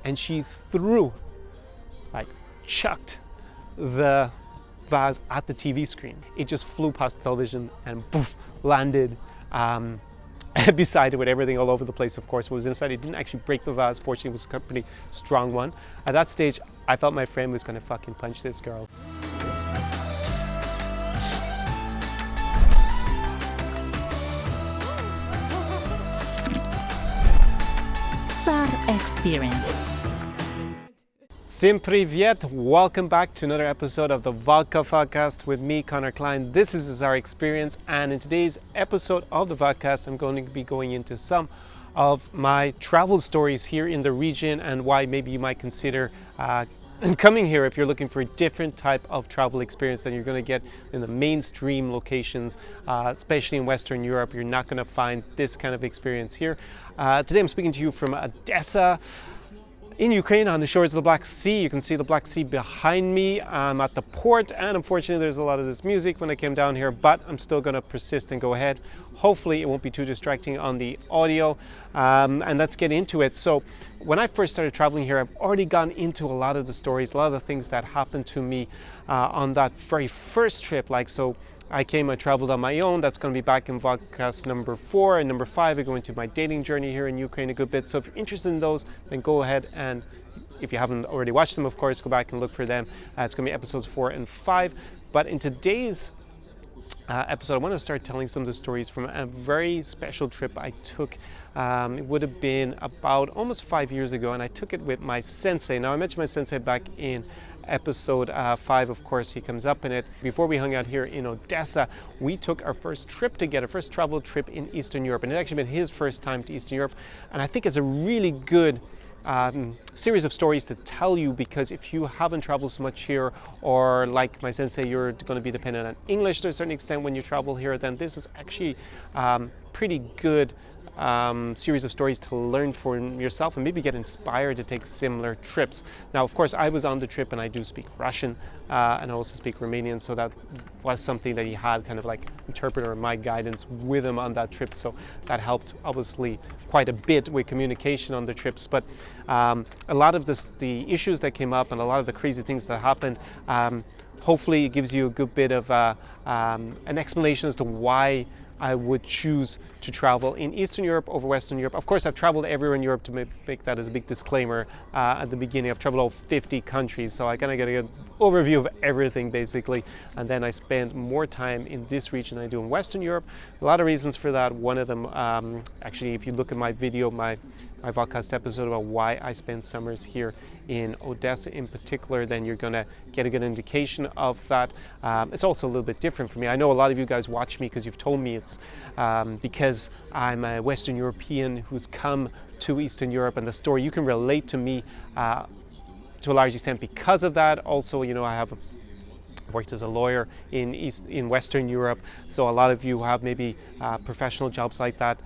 and she chucked the vase at the TV screen. It just flew past the television and poof, landed beside it with everything all over the place. Of course, what was inside, it didn't actually break the vase. Fortunately, it was a pretty strong one. At that stage, I thought my friend was going to fucking punch this girl. SAR Experience. Всем привет! Welcome back to another episode of the Vodka Podcast with me, Connor Klein. This is the SAR Experience, and in today's episode of the Vodcast, I'm going to be going into some of my travel stories here in the region and why maybe you might consider coming here if you're looking for a different type of travel experience than you're going to get in the mainstream locations, especially in Western Europe. You're not going to find this kind of experience here. Today I'm speaking to you from Odessa in Ukraine on the shores of the Black Sea. You can see the Black Sea behind me. I'm at the port, and unfortunately there's a lot of this music when I came down here, but I'm still going to persist and go ahead. Hopefully it won't be too distracting on the audio, and let's get into it. So when I first started traveling here, I've already gone into a lot of the stories, a lot of the things that happened to me on that very first trip. I traveled on my own. That's going to be back in Vodcast number 4 and number 5. I go into my dating journey here in Ukraine a good bit. So if you're interested in those, then go ahead, and if you haven't already watched them, of course, go back and look for them. It's going to be episodes 4 and 5. But in today's episode, I want to start telling some of the stories from a very special trip I took. It would have been about almost 5 years ago, and I took it with my sensei. Now, I mentioned my sensei back in episode 5, of course, he comes up in it. Before we hung out here in Odessa, we took our first trip together, first travel trip in Eastern Europe, and it actually been his first time to Eastern Europe, and I think it's a really good series of stories to tell you, because if you haven't traveled so much here, or like my sensei, you're going to be dependent on English to a certain extent when you travel here, then this is actually pretty good series of stories to learn for yourself and maybe get inspired to take similar trips. Now, of course, I was on the trip and I do speak Russian and I also speak Romanian, so that was something that he had kind of like interpreter, my guidance with him on that trip, so that helped obviously quite a bit with communication on the trips. But a lot of the issues that came up and a lot of the crazy things that happened, hopefully it gives you a good bit of an explanation as to why I would choose to travel in Eastern Europe over Western Europe. Of course, I've traveled everywhere in Europe, to make that as a big disclaimer at the beginning. I've traveled all 50 countries, so I kind of get a good overview of everything basically. And then I spend more time in this region than I do in Western Europe. A lot of reasons for that. One of them, actually, if you look at my video, my Vodcast episode about why I spend summers here in Odessa in particular, then you're going to get a good indication of that. It's also a little bit different for me. I know a lot of you guys watch me because you've told me it's because I'm a Western European who's come to Eastern Europe, and the story, you can relate to me to a large extent because of that. Also, you know, I have worked as a lawyer in Western Europe, so a lot of you have maybe professional jobs like that.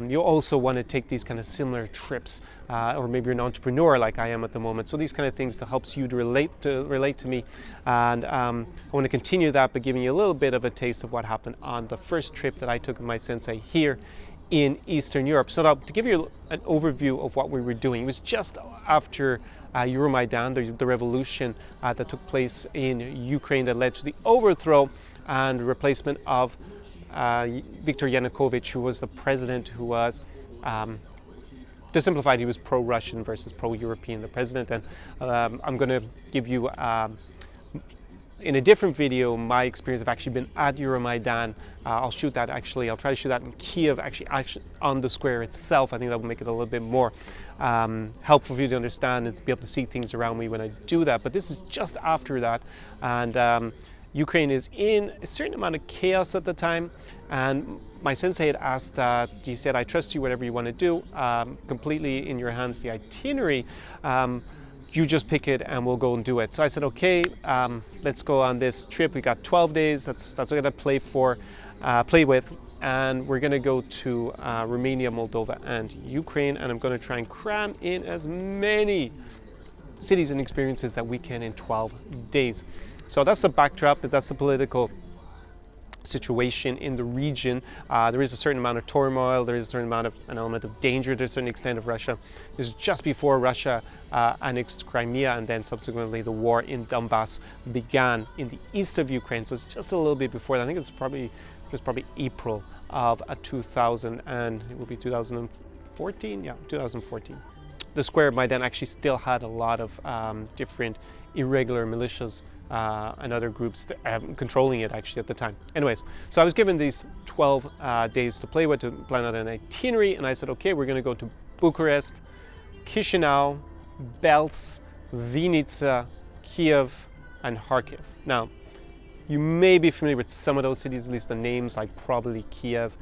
You also want to take these kind of similar trips, or maybe you're an entrepreneur like I am at the moment. So these kind of things that helps you to relate to me, and I want to continue that by giving you a little bit of a taste of what happened on the first trip that I took with my sensei here in Eastern Europe. So now, to give you an overview of what we were doing, it was just after Euromaidan, the revolution that took place in Ukraine that led to the overthrow and replacement of Viktor Yanukovych, who was the president who was, to simplify it, he was pro-Russian versus pro-European, the president. And I'm going to give you in a different video my experience of actually been at Euromaidan. I'll shoot that actually. I'll try to shoot that in Kiev, actually on the square itself. I think that will make it a little bit more helpful for you to understand and to be able to see things around me when I do that. But this is just after that, and Ukraine is in a certain amount of chaos at the time. And my sensei had asked, he said, I trust you, whatever you want to do, completely in your hands, the itinerary. You just pick it and we'll go and do it. So I said, okay, let's go on this trip. We got 12 days. That's what I'm gonna play with. And we're gonna go to Romania, Moldova, and Ukraine. And I'm gonna try and cram in as many cities and experiences that we can in 12 days. So that's the backdrop, that's the political situation in the region. There is a certain amount of turmoil, there is a certain amount of an element of danger to a certain extent of Russia. This is just before Russia annexed Crimea, and then subsequently the war in Donbass began in the east of Ukraine. So it's just a little bit before that. I think it was probably April of 2000, and it will be 2014. Yeah, 2014. The square by then actually still had a lot of different irregular militias and other groups controlling it actually at the time. Anyways, so I was given these 12 days to play with, to plan out an itinerary, and I said, okay, we're going to go to Bucharest, Chisinau, Belts, Vinica, Kiev, and Kharkiv. Now, you may be familiar with some of those cities, at least the names, like probably Kiev,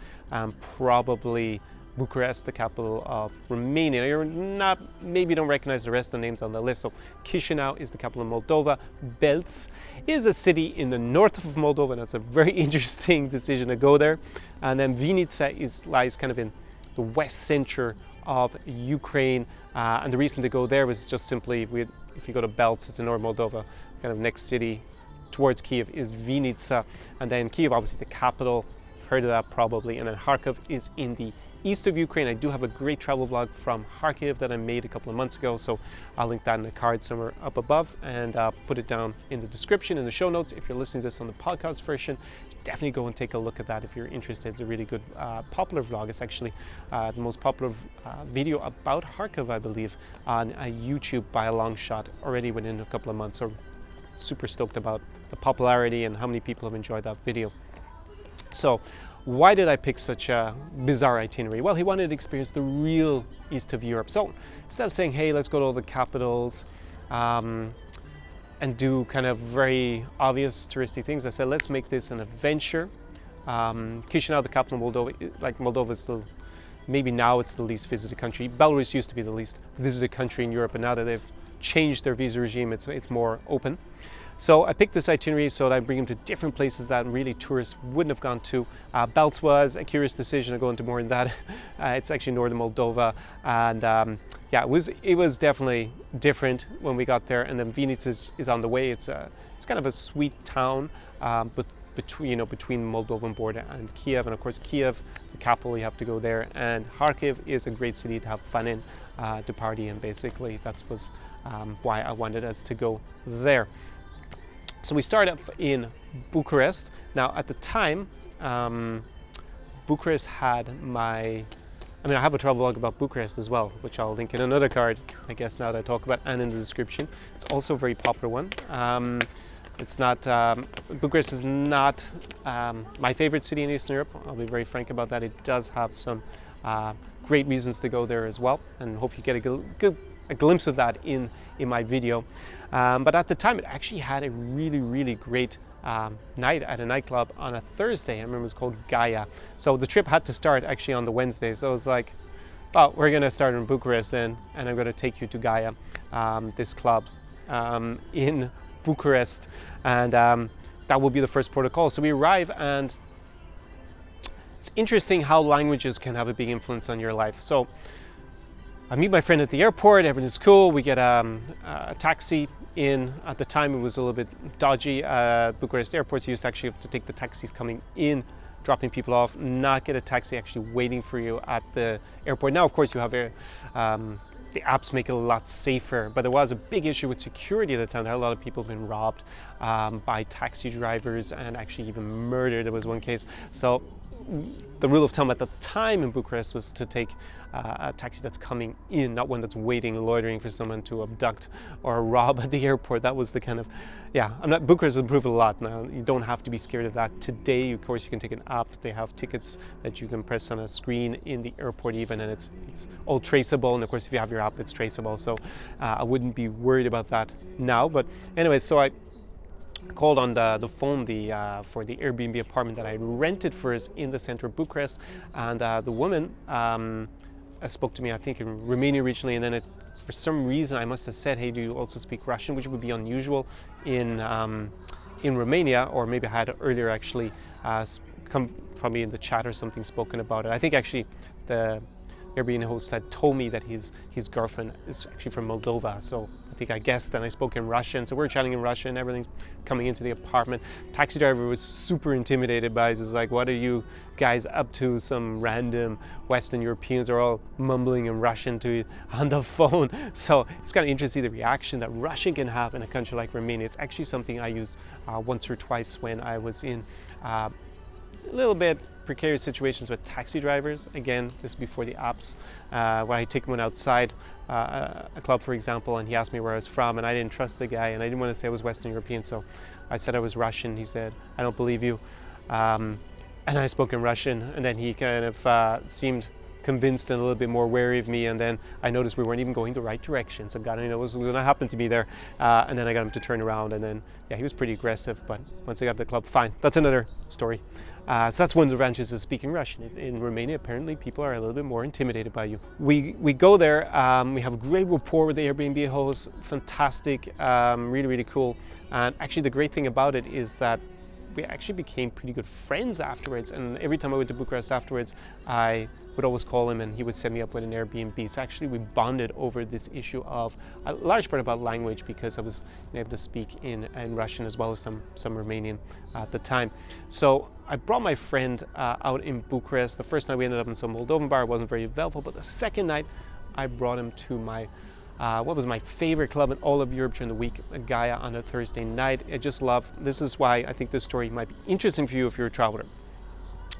probably Bucharest, the capital of Romania. You're not, maybe don't recognize the rest of the names on the list. So Chisinau is the capital of Moldova. Belts is a city in the north of Moldova. That's a very interesting decision to go there. And then Vinica lies kind of in the west center of Ukraine. And the reason to go there was just simply, if you go to Belts, it's in North Moldova, kind of next city towards Kiev is Vinica. And then Kiev, obviously the capital, you've heard of that probably. And then Kharkiv is in the east of Ukraine. I do have a great travel vlog from Kharkiv that I made a couple of months ago, so I'll link that in the card somewhere up above, and put it down in the description, in the show notes. If you're listening to this on the podcast version, definitely go and take a look at that if you're interested. It's a really good popular vlog. It's actually the most popular video about Kharkiv, I believe, on YouTube by a long shot, already within a couple of months. So super stoked about the popularity and how many people have enjoyed that video. So why did I pick such a bizarre itinerary? Well, he wanted to experience the real east of Europe. So instead of saying, hey, let's go to all the capitals and do kind of very obvious touristy things, I said, let's make this an adventure. Chisinau, the capital of Moldova, like Moldova is still, maybe now it's the least visited country. Belarus used to be the least visited country in Europe, and now that they've changed their visa regime, it's more open. So I picked this itinerary so that I bring them to different places that really tourists wouldn't have gone to. Belts was a curious decision to go into more than that. It's actually northern Moldova, and yeah, it was definitely different when we got there. And then Vinica is on the way. It's kind of a sweet town, but between Moldovan border and Kiev, and of course Kiev, the capital, you have to go there. And Kharkiv is a great city to have fun in, to party, and basically that was why I wanted us to go there. So we started off in Bucharest. Now at the time, Bucharest had I have a travel vlog about Bucharest as well, which I'll link in another card, I guess, now that I talk about, and in the description. It's also a very popular one. It's not, Bucharest is not my favorite city in Eastern Europe. I'll be very frank about that. It does have some great reasons to go there as well, and hope you get a glimpse of that in my video. But at the time, it actually had a really, really great night at a nightclub on a Thursday. I remember it was called Gaia. So the trip had to start actually on the Wednesday. So I was like, well, we're going to start in Bucharest then, and I'm going to take you to Gaia, this club in Bucharest. And that will be the first port of call. So we arrive, and it's interesting how languages can have a big influence on your life. So I meet my friend at the airport, everything's cool. We get a taxi in. At the time, it was a little bit dodgy. Bucharest airports, you used to actually have to take the taxis coming in, dropping people off, not get a taxi actually waiting for you at the airport. Now, of course, you have the apps make it a lot safer, but there was a big issue with security at the time. A lot of people have been robbed by taxi drivers and actually even murdered. There was one case. So the rule of thumb at the time in Bucharest was to take a taxi that's coming in, not one that's waiting, loitering for someone to abduct or rob at the airport. That was the kind of, Bucharest has improved a lot now. You don't have to be scared of that. Today, of course, you can take an app. They have tickets that you can press on a screen in the airport even, and it's all traceable. And of course, if you have your app, it's traceable. So I wouldn't be worried about that now. But anyway, so I called on the phone for the Airbnb apartment that I rented for us in the center of Bucharest, and the woman spoke to me, I think, in Romania originally, and then for some reason I must have said, hey, do you also speak Russian, which would be unusual in Romania, or maybe I had earlier actually come probably in the chat or something spoken about it. I think actually the Airbnb host had told me that his girlfriend is actually from Moldova, so think I guessed, and I spoke in Russian. So we're chatting in Russian, everything's coming into the apartment. Taxi driver was super intimidated by us. He's like, what are you guys up to? Some random Western Europeans are all mumbling in Russian to you on the phone. So it's kind of interesting the reaction that Russian can have in a country like Romania. It's actually something I used once or twice when I was in a little bit precarious situations with taxi drivers. Again, this is before the apps, where I take one outside a club, for example, and he asked me where I was from, and I didn't trust the guy, and I didn't want to say I was Western European, so I said I was Russian. He said, I don't believe you. And I spoke in Russian, and then he kind of seemed convinced and a little bit more wary of me, and then I noticed we weren't even going the right direction, so God only knows what was going to happen to me there, and then I got him to turn around, and then yeah, he was pretty aggressive, but once I got to the club, fine. That's another story. So that's one of the advantages of speaking Russian. In Romania, apparently people are a little bit more intimidated by you. We go there, we have a great rapport with the Airbnb host, fantastic, really cool, and actually the great thing about it is that we actually became pretty good friends afterwards, and every time I went to Bucharest afterwards, I would always call him and he would set me up with an Airbnb. So actually we bonded over this issue of a large part about language, because I was able to speak in Russian as well as some Romanian at the time. So I brought my friend out in Bucharest. The first night we ended up in some Moldovan bar. It wasn't very available, but the second night I brought him to my what was my favorite club in all of Europe during the week, Gaia, on a Thursday night. I just love, this is why I think this story might be interesting for you if you're a traveler.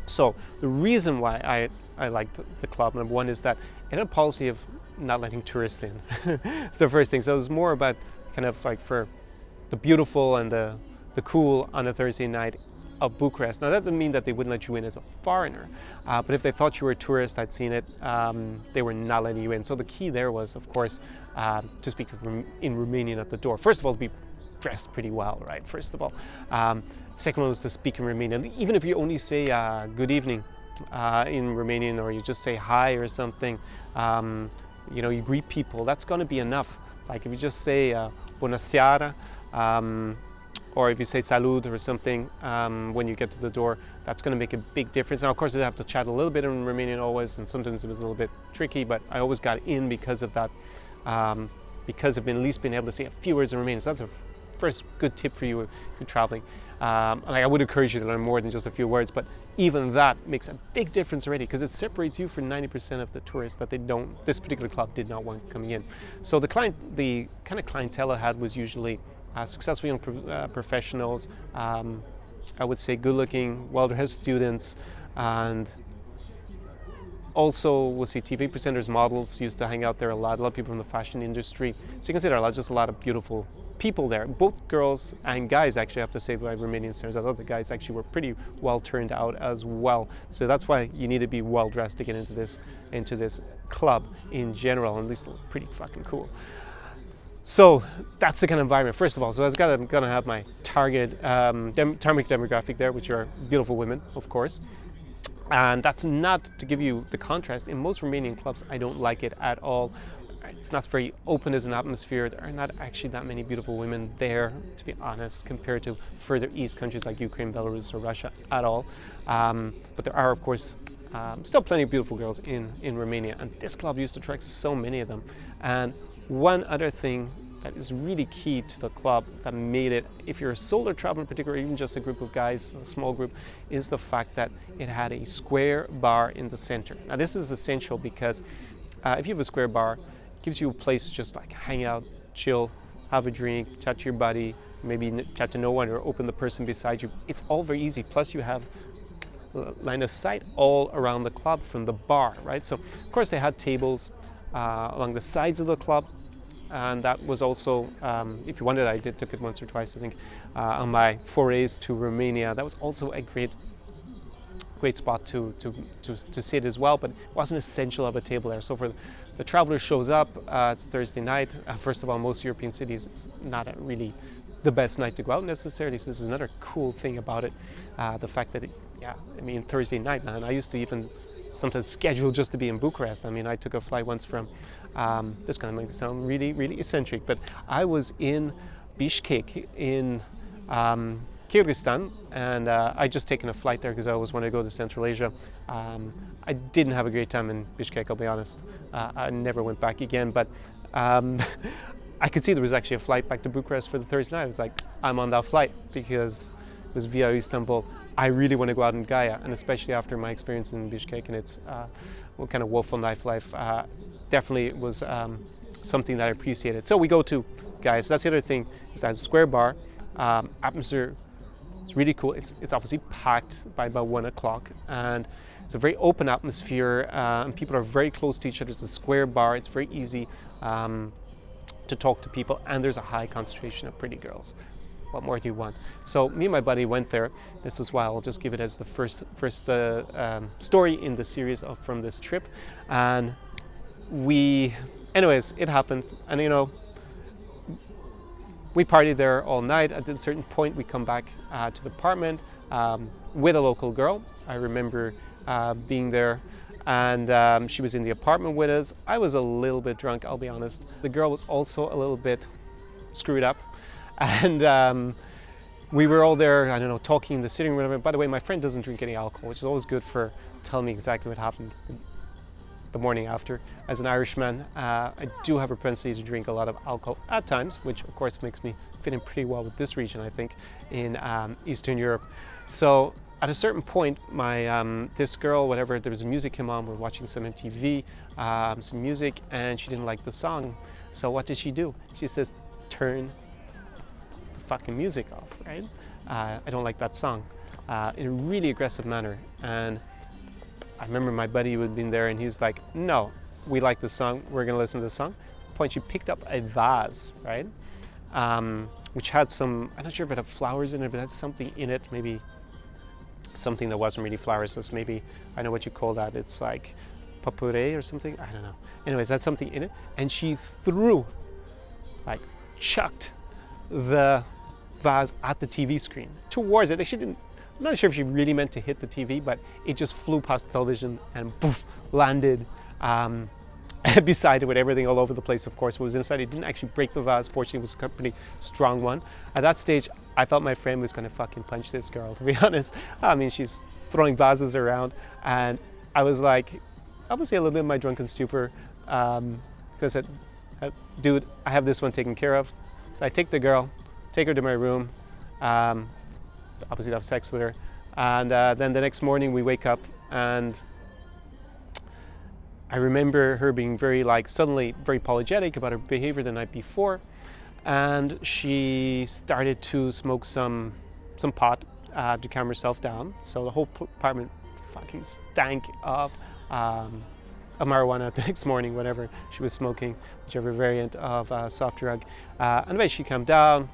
So the reason why I liked the club, number one, is that it had a policy of not letting tourists in. It's the first thing. So it was more about kind of like for the beautiful and the cool on a Thursday night of Bucharest. Now that doesn't mean that they wouldn't let you in as a foreigner, but if they thought you were a tourist, I'd seen it, they were not letting you in. So the key there was, of course, to speak in Romanian at the door. First of all, to be dressed pretty well, right? First of all. Second one was to speak in Romanian. Even if you only say good evening in Romanian, or you just say hi or something, you know, you greet people, that's going to be enough. Like if you just say bună seara, or if you say salut or something when you get to the door, that's going to make a big difference. Now, of course, I have to chat a little bit in Romanian always, and sometimes it was a little bit tricky, but I always got in because of that, because of at least being able to say a few words in Romanian. So that's a first good tip for you if you're traveling. And I would encourage you to learn more than just a few words, but even that makes a big difference already, because it separates you from 90% of the tourists that this particular club did not want coming in. So the kind of clientele I had was usually successful young professionals, I would say good-looking, well-dressed students, and also we'll see TV presenters, models used to hang out there a lot of people from the fashion industry. So you can see there are just a lot of beautiful people there, both girls and guys. Actually, I have to say, by Romanian standards, I thought the guys actually were pretty well turned out as well. So that's why you need to be well dressed to get into this club in general, and at least look pretty fucking cool. So that's the kind of environment, first of all. So I'm gonna have my target demographic there, which are beautiful women, of course. And that's not to give you the contrast. In most Romanian clubs, I don't like it at all. It's not very open as an atmosphere. There are not actually that many beautiful women there, to be honest, compared to further east countries like Ukraine, Belarus, or Russia at all. But there are, of course, still plenty of beautiful girls in Romania. And this club used to attract so many of them. And one other thing that is really key to the club that made it, if you're a solo traveler in particular, even just a group of guys, a small group, is the fact that it had a square bar in the center. Now this is essential because if you have a square bar, it gives you a place to just like hang out, chill, have a drink, chat to your buddy, maybe chat to no one, or open the person beside you. It's all very easy. Plus you have line of sight all around the club from the bar, right? So of course they had tables along the sides of the club. And that was also, if you wanted, I took it once or twice, I think, on my forays to Romania. That was also a great spot to sit as well, but it wasn't essential of a table there. So for the traveler shows up, it's a Thursday night. First of all, most European cities, it's not really the best night to go out necessarily. So this is another cool thing about it, the fact that Thursday night, man, I used to even sometimes scheduled just to be in Bucharest. I mean, I took a flight once from, this kind of makes it sound really, really eccentric, but I was in Bishkek in Kyrgyzstan, and I just taken a flight there because I always wanted to go to Central Asia. I didn't have a great time in Bishkek, I'll be honest. I never went back again, but I could see there was actually a flight back to Bucharest for the Thursday night. I was like, I'm on that flight because it was via Istanbul. I really want to go out in Gaia, and especially after my experience in Bishkek and its what kind of woeful nightlife, definitely was something that I appreciated. So we go to Gaia. So that's the other thing, is that it's a square bar. Atmosphere, it's really cool. It's obviously packed by about 1 o'clock, and it's a very open atmosphere, and people are very close to each other. It's a square bar. It's very easy to talk to people, and there's a high concentration of pretty girls. What more do you want? So me and my buddy went there. This is why I'll just give it as the first story in the series from this trip. And anyways, it happened, and we partied there all night. At a certain point, we come back to the apartment with a local girl. I remember being there, and she was in the apartment with us. I was a little bit drunk, I'll be honest. The girl was also a little bit screwed up, and we were all there, I don't know, talking in the sitting room. By the way, my friend doesn't drink any alcohol, which is always good for telling me exactly what happened the morning after. As an Irishman, I do have a propensity to drink a lot of alcohol at times, which of course makes me fit in pretty well with this region, I think, in Eastern Europe. So at a certain point, this girl, whatever, there was music came on, we're watching some MTV, some music, and she didn't like the song. So what did she do? She says, turn the fucking music off, right? I don't like that song, in a really aggressive manner. And I remember my buddy who had been there, and he's like, no, we like the song, we're gonna listen to the song. At the point, she picked up a vase, right? Which had some, I'm not sure if it had flowers in it, but had something in it, maybe something that wasn't really flowers, so maybe, I know what you call that, it's like papure or something, I don't know. Anyways, had something in it, and she chucked the vase at the TV screen towards it. She didn't, I'm not sure if she really meant to hit the TV, but it just flew past the television and poof, landed beside it with everything all over the place, of course. What was inside, it didn't actually break the vase. Fortunately, it was a pretty strong one. At that stage, I thought my friend was gonna fucking punch this girl, to be honest. I mean, she's throwing vases around, and I was like, obviously a little bit of my drunken stupor, because I said, dude, I have this one taken care of. So I take the girl, take her to my room, obviously have sex with her, and then the next morning we wake up, and I remember her being suddenly very apologetic about her behavior the night before, and she started to smoke some pot to calm herself down. So the whole apartment fucking stank of marijuana the next morning, whatever she was smoking, whichever variant of soft drug. And eventually she calmed down.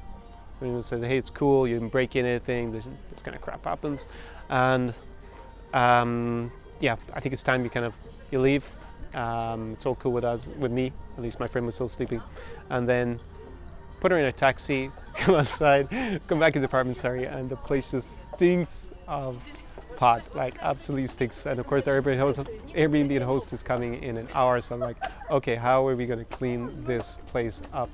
We said, hey, it's cool, you didn't break anything, this kind of crap happens. And yeah, I think it's time you leave. It's all cool with me, at least my friend was still sleeping. And then put her in a taxi, come outside, come back to the apartment, and the place just stinks of pot, absolutely stinks. And of course our Airbnb host is coming in an hour, so I'm like, okay, how are we going to clean this place up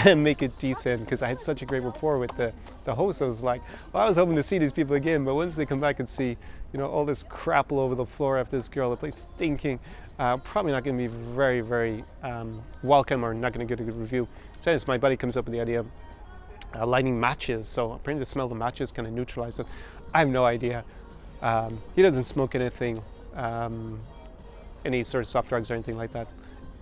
and make it decent? Because I had such a great rapport with the host. I was like, well, I was hoping to see these people again, but once they come back and see all this crap all over the floor after this girl, the place stinking, probably not going to be very, very welcome, or not going to get a good review. So as my buddy comes up with the idea of lighting matches, so apparently the smell of the matches kind of neutralizes it. I have no idea. He doesn't smoke anything, any sort of soft drugs or anything like that.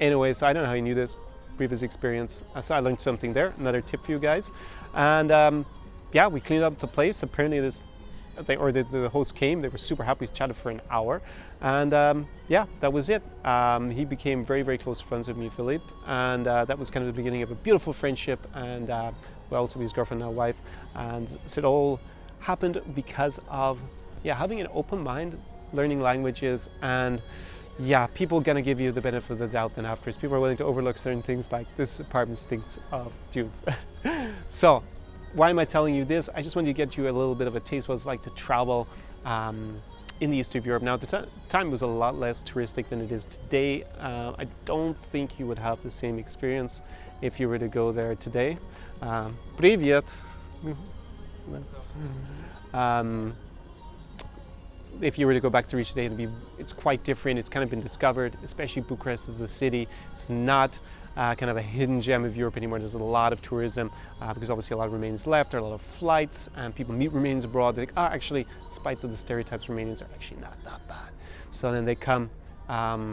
Anyway, so I don't know how he knew this, previous experience. So I learned something there, another tip for you guys. And yeah, we cleaned up the place. Apparently the host came, they were super happy, we chatted for an hour. And yeah, that was it. He became very, very close friends with me, Philippe. And that was kind of the beginning of a beautiful friendship. And well, also his girlfriend, now wife. And so it all happened because of having an open mind, learning languages, and people gonna give you the benefit of the doubt then afterwards. People are willing to overlook certain things, like this apartment stinks of dude. So why am I telling you this? I just wanted to get you a little bit of a taste of what it's like to travel in the east of Europe. Now, the time was a lot less touristic than it is today. I don't think you would have the same experience if you were to go there today. Привет. If you were to go back to reach today, it's quite different. It's kind of been discovered, especially Bucharest as a city. It's not kind of a hidden gem of Europe anymore. There's a lot of tourism because obviously a lot of Romanians left, there are a lot of flights, and people meet Romanians abroad. They think, actually, despite the stereotypes, Romanians are actually not that bad. So then they come,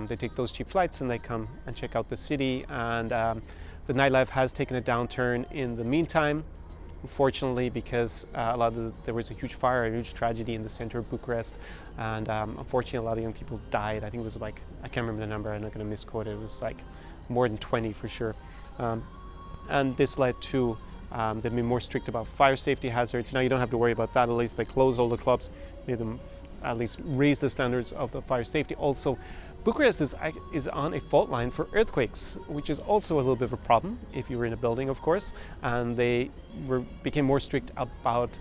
they take those cheap flights and they come and check out the city. And the nightlife has taken a downturn in the meantime, unfortunately, because there was a huge fire, a huge tragedy in the center of Bucharest, and unfortunately a lot of young people died. I think it was like, I can't remember the number, I'm not going to misquote it, it was like more than 20 for sure. And this led to them being more strict about fire safety hazards. Now you don't have to worry about that, at least they closed all the clubs, made them at least raise the standards of the fire safety. Also, Bucharest is on a fault line for earthquakes, which is also a little bit of a problem if you were in a building, of course. And they became more strict about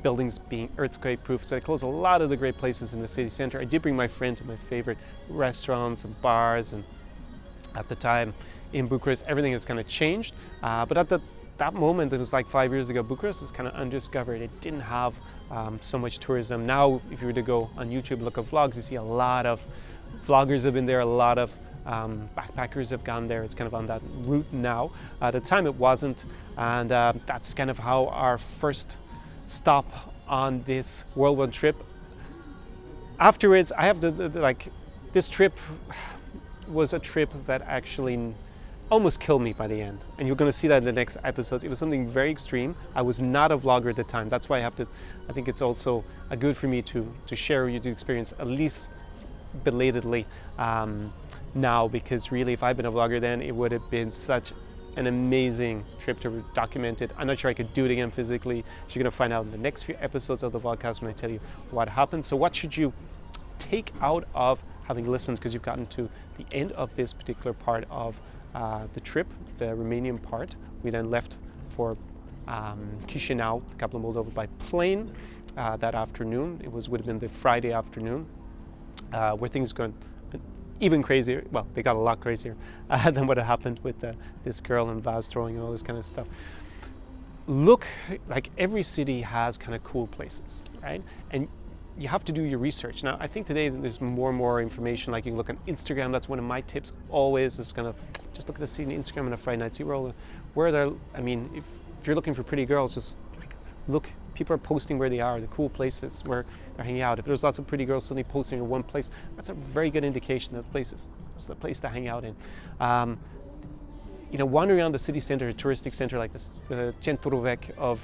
buildings being earthquake-proof. So they closed a lot of the great places in the city center. I did bring my friend to my favorite restaurants and bars, and at the time in Bucharest, everything has kind of changed. But at that moment, it was like 5 years ago, Bucharest was kind of undiscovered. It didn't have so much tourism. Now, if you were to go on YouTube, look at vlogs, you see a lot of vloggers have been there, a lot of backpackers have gone there. It's kind of on that route now. At the time, it wasn't, and that's kind of how our first stop on this whirlwind trip. Afterwards, I have this trip was a trip that actually almost killed me by the end, and you're going to see that in the next episodes. It was something very extreme. I was not a vlogger at the time. That's why I think it's also good for me to share with you the experience, at least belatedly now, because really if I'd been a vlogger then, it would have been such an amazing trip to document it. I'm not sure I could do it again physically. So you're going to find out in the next few episodes of the vlogcast when I tell you what happened. So what should you take out of having listened, because you've gotten to the end of this particular part of the trip, the Romanian part. We then left for Chisinau, the capital of Moldova, by plane that afternoon. Would have been the Friday afternoon, where things going even crazier. Well, they got a lot crazier than what had happened with this girl and vase throwing and all this kind of stuff. Look, like every city has kind of cool places, right? And you have to do your research. Now, I think today there's more and more information, like you can look on Instagram. That's one of my tips always, is kind of just look at the city on Instagram on a Friday night, see where they're, I mean, if you're looking for pretty girls, just like look, people are posting where they are, the cool places where they're hanging out. If there's lots of pretty girls suddenly posting in one place, that's a very good indication that it's the place to hang out in. You know, wandering around the city center, a touristic center like this, the Centru Vechi of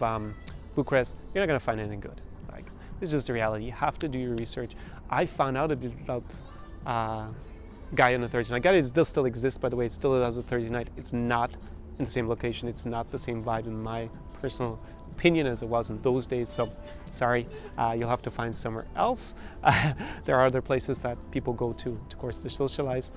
Bucharest, you're not going to find anything good. This is just the reality. You have to do your research. I found out a bit about Gaia on a Thursday night. Gaia still exists, by the way. It still does a Thursday night. It's not in the same location. It's not the same vibe, in my personal opinion, as it was in those days. So, sorry, you'll have to find somewhere else. There are other places that people go to, of course, to socialize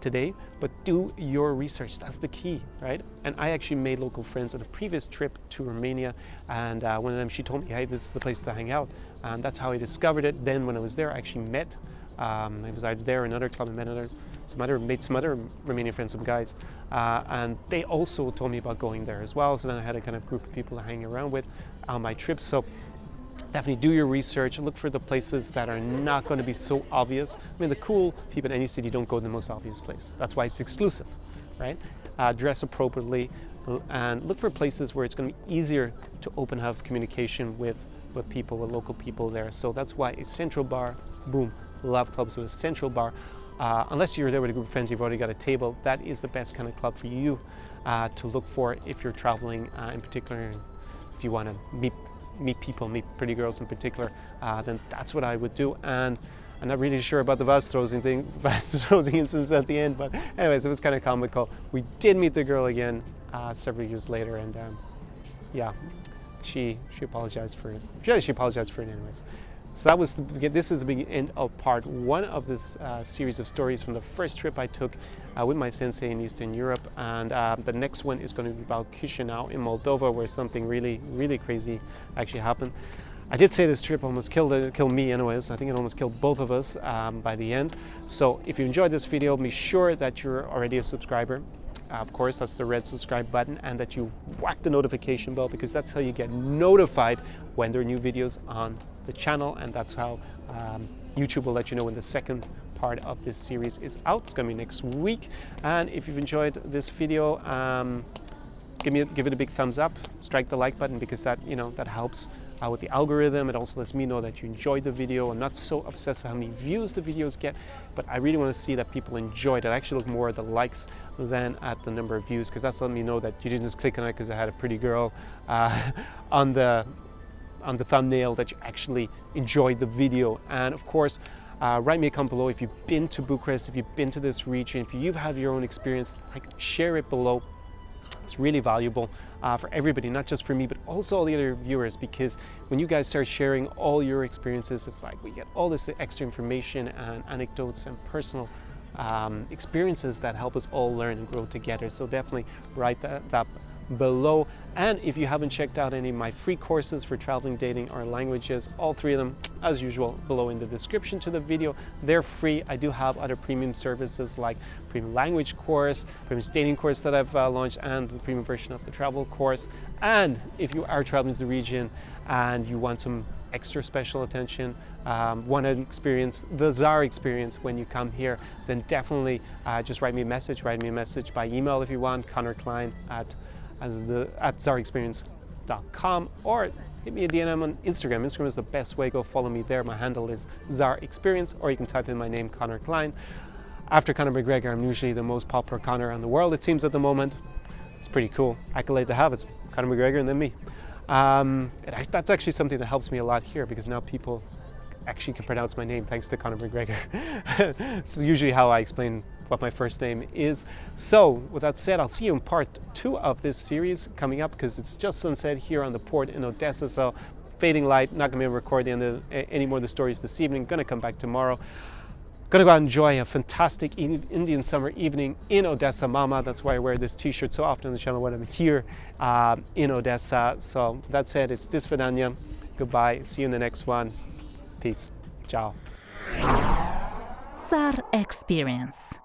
today, but do your research. That's the key, right? And I actually made local friends on a previous trip to Romania, and one of them, she told me, hey, this is the place to hang out, and that's how I discovered it. Then when I was there, I actually met, I was out there in another club and made some other Romanian friends, some guys, and they also told me about going there as well. So then I had a kind of group of people to hang around with on my trips. So definitely do your research and look for the places that are not going to be so obvious. I mean, the cool people in any city don't go to the most obvious place. That's why it's exclusive, right? Dress appropriately and look for places where it's going to be easier to have communication with people, with local people there. So that's why a central bar, boom, love clubs. So a central bar, unless you're there with a group of friends, you've already got a table, that is the best kind of club for you to look for if you're traveling, in particular, if you want to meet people, pretty girls in particular, then that's what I would do. And I'm not really sure about the vase throwing instance at the end, but anyways, it was kind of comical. We did meet the girl again several years later, and yeah, she apologized for it. She apologized for it anyways. So this is the beginning end of part one of this series of stories from the first trip I took with my sensei in Eastern Europe, and the next one is going to be about Chisinau in Moldova, where something really, really crazy actually happened. I did say this trip almost killed me anyways. I think it almost killed both of us by the end. So if you enjoyed this video, be sure that you're already a subscriber. Of course, that's the red subscribe button, and that you whack the notification bell, because that's how you get notified when there are new videos on the channel, and that's how YouTube will let you know when the second part of this series is out. It's going to be next week. And if you've enjoyed this video, give it a big thumbs up, strike the like button, because that helps with the algorithm. It also lets me know that you enjoyed the video. I'm not so obsessed with how many views the videos get, but I really want to see that people enjoyed it. I actually look more at the likes than at the number of views, because that's letting me know that you didn't just click on it because I had a pretty girl on the thumbnail, that you actually enjoyed the video. And of course, write me a comment below if you've been to Bucharest, if you've been to this region, if you have your own experience, share it below. It's really valuable for everybody, not just for me, but also all the other viewers, because when you guys start sharing all your experiences, it's like we get all this extra information and anecdotes and personal experiences that help us all learn and grow together. So definitely write that below. And if you haven't checked out any of my free courses for traveling, dating, or languages, all three of them, as usual, below in the description to the video. They're free. I do have other premium services like premium language course, premium dating course that I've launched, and the premium version of the travel course. And if you are traveling to the region and you want some extra special attention, want to experience the Czar experience when you come here, then definitely just write me a message. Write me a message by email if you want, Conor Klein at czarexperience.com, or hit me a DM on Instagram. Instagram is the best way. Go follow me there. My handle is Czar Experience, or you can type in my name, Conor Klein. After Conor McGregor, I'm usually the most popular Conor in the world, it seems, at the moment. It's pretty cool accolade to have. It's Conor McGregor and then me. That's actually something that helps me a lot here, because now people actually can pronounce my name thanks to Conor McGregor. It's usually how I explain what my first name is. So with that said, I'll see you in part 2 of this series coming up, because it's just sunset here on the port in Odessa, so fading light. Not gonna be able to record any more of the stories this evening. Gonna come back tomorrow. Gonna go out and enjoy a fantastic Indian summer evening in Odessa, Mama. That's why I wear this t-shirt so often on the channel when I'm here in Odessa. So that said, it's Dis Vidania. Goodbye, see you in the next one. Peace. Ciao. Czar Experience.